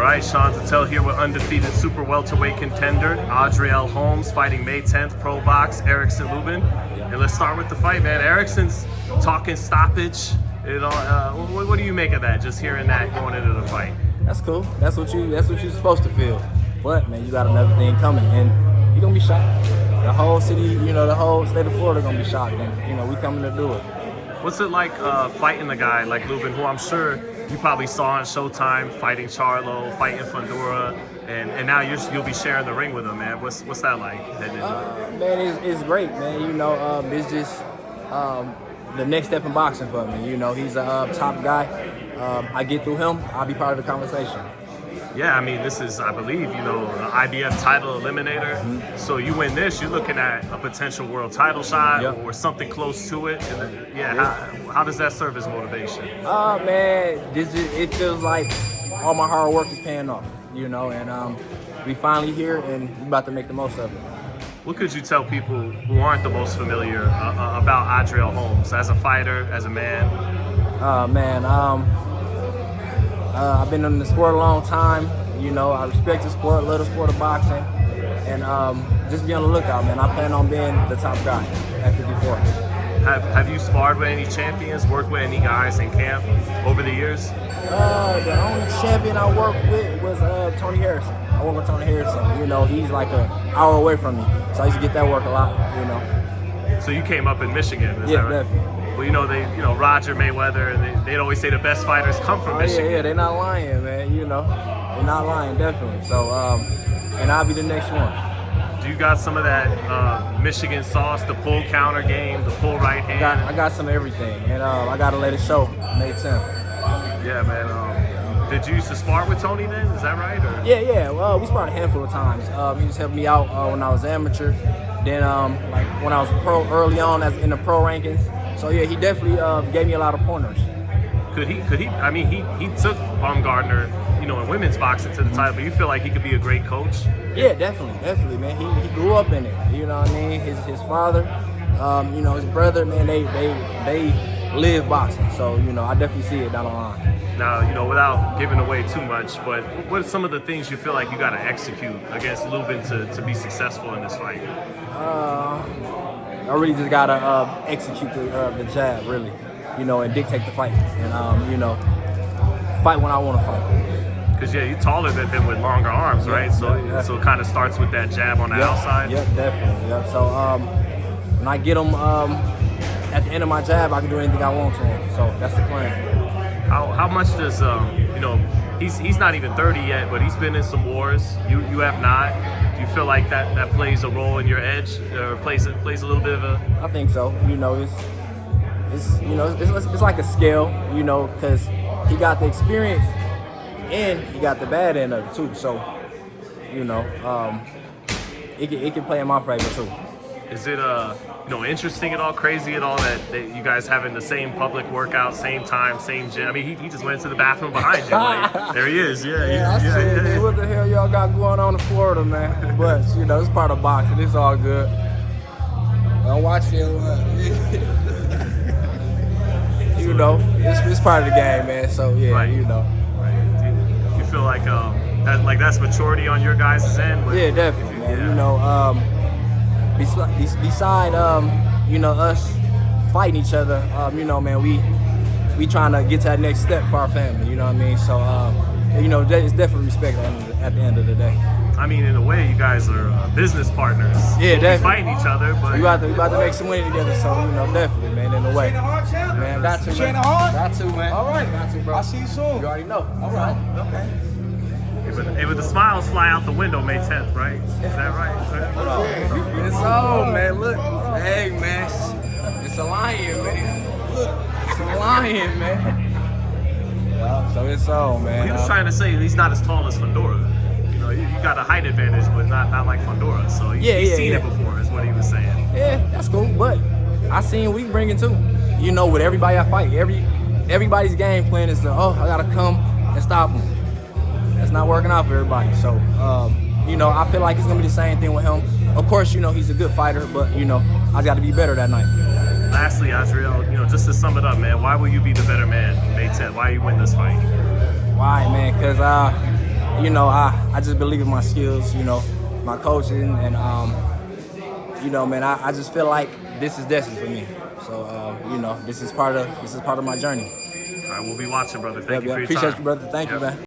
right, Sean Patel here with undefeated super welterweight contender Ardreal Holmes fighting May 10th, Pro Box, Erickson Lubin. Yeah. And let's start with the fight, man. Erickson's talking stoppage. What do you make of that? Just hearing that going into the fight. That's cool. That's what you're supposed to feel. But man, you got another thing coming, and you're gonna be shocked. The whole city, the whole state of Florida gonna be shocked, and we coming to do it. What's it like fighting a guy like Lubin, who I'm sure you probably saw on Showtime fighting Charlo, fighting Fundora, and now you'll be sharing the ring with him, man. What's that like? Man, it's great, man. It's just the next step in boxing for me. He's a top guy. I get through him, I'll be part of the conversation. Yeah, I mean, this is, I believe, the IBF title eliminator. Mm-hmm. So you win this, you're looking at a potential world title shot Yep. or something close to it. And then, how does that serve as motivation? Man, it feels like all my hard work is paying off, and we finally here and we about to make the most of it. What could you tell people who aren't the most familiar about Ardreal Holmes as a fighter, as a man? I've been in the sport a long time. I respect the sport, love the sport of boxing, and just be on the lookout, man. I plan on being the top guy at 54. Have you sparred with any champions, worked with any guys in camp over the years? The only champion I worked with was Tony Harrison. I work with Tony Harrison. He's like an hour away from me, so I used to get that work a lot. So you came up in Michigan, is Yeah, that right? definitely. Well, Roger Mayweather, and they'd always say the best fighters come from Michigan. Yeah, they're not lying, man. They're not lying, definitely. So, and I'll be the next one. Do you got some of that Michigan sauce, the pull counter game, the pull right hand? I got some of everything, and I got to let it show May 10th. Yeah, man. Did you used to spar with Tony then? Is that right? Or? Yeah. Well, we sparred a handful of times. He just helped me out when I was amateur. Then, like when I was pro early on, as in the pro rankings. So yeah, he definitely gave me a lot of pointers. Could he? I mean, he took Baumgartner, in women's boxing to the title. But you feel like he could be a great coach? Yeah, definitely, man. He grew up in it. You know what I mean? His father, his brother, man. They live boxing. So I definitely see it down the line. Now, without giving away too much, but what are some of the things you feel like you got to execute against Lubin to be successful in this fight? I really just gotta execute the jab, really, and dictate the fight, and fight when I want to fight. Because you're taller than him with longer arms, right? So it kind of starts with that jab on the outside. Yep, definitely. Yep. So when I get him at the end of my jab, I can do anything I want to him. So that's the plan. How much does he's not even 30 yet, but he's been in some wars. You have not. Do you feel like that plays a role in your edge, or plays a little bit of a? I think so. It's like a scale, because he got the experience and he got the bad end of it too. So, it can play in my favor too. Is it interesting at all, crazy at all that you guys having the same public workout, same time, same gym? I mean, he just went to the bathroom behind you. Like, there he is. I said, man, what the hell y'all got going on in Florida, man? But it's part of boxing. It's all good. Don't watch it. It's part of the game, man. So yeah, right. Right. Do you feel like that's maturity on your guys' end? Yeah, definitely, man. Beside us fighting each other, man, we trying to get to that next step for our family. You know what I mean? So it's definitely respect at the end of the day. I mean, in a way, you guys are business partners. Yeah, definitely. Fighting each other, but we about to make some money together. So definitely, man, in a way. Man, got to, man. Got to, man. All right, got to, bro. I'll see you soon. You already know. All right. Okay. Hey, but the smiles fly out the window May 10th, right? Is that right? It's on, man. Look. Hey, man. It's a lion, man. Look. It's a lion, man. Yeah, so it's on, man. He was trying to say he's not as tall as Fundora. You got a height advantage, but not like Fundora. So he's seen it before, is what he was saying. Yeah, that's cool. But I seen what he bringing too. With everybody I fight, everybody's game plan is I gotta come and stop him. That's not working out for everybody. So, I feel like it's gonna be the same thing with him. Of course, he's a good fighter, but I got to be better that night. Lastly, Ardreal, just to sum it up, man, why will you be the better man May 10th? Why you win this fight? Why, man? Because you know, I just believe in my skills, you know, my coaching, and you know, man, I just feel like this is destined for me. So you know, this is part of my journey. All right, we'll be watching, brother. Thank you for your Appreciate time. you, brother. Thank you, man.